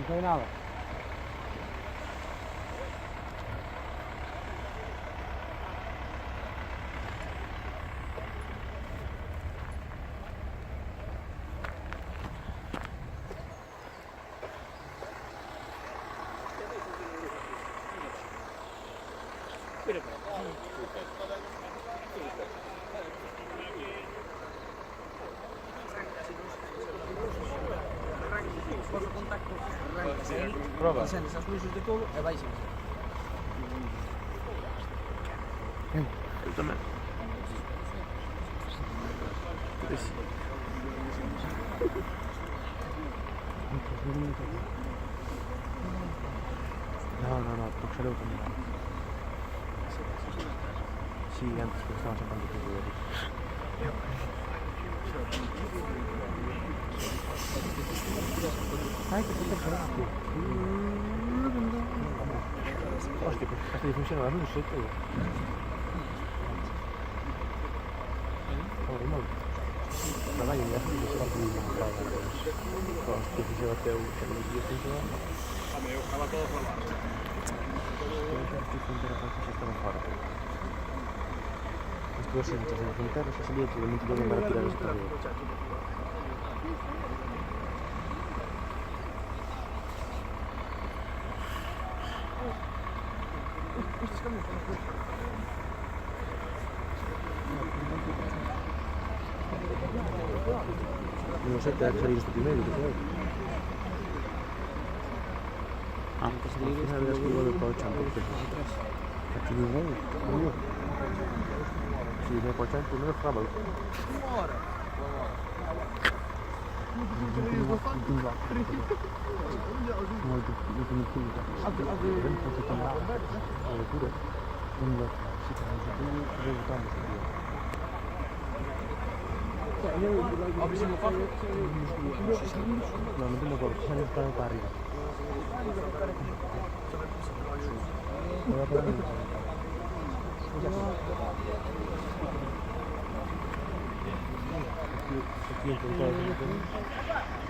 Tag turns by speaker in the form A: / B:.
A: fai nada.
B: Poso contacto,
A: Prova.
B: acendes as luzes de todo e baixas.
C: Eu também. Esse.
A: No, porque salió también. Sí, antes, pero estaba sacando todo de Ay, que puta carajo. Hostia, pues hasta ahí funciona la luz, todo. Ahora, no. La vaina ya se va a poner una entrada. Hostia, si se va a hacer un servicio,
D: Eu estaba todo por lá.
A: Estoy frontera con que estaba fora. Estuve asentes en frontera, se salía todo muito bem para tirar esta rua. Non sei, terá que salir este primeiro, que foi?
C: Ah,
A: Al final verás que vuelve para o champo, porque aquí ninguén, amigo. Si viene para o champo, non é frábalo. No, non tengo corpo, sale para arriba. Voy a poner aquí en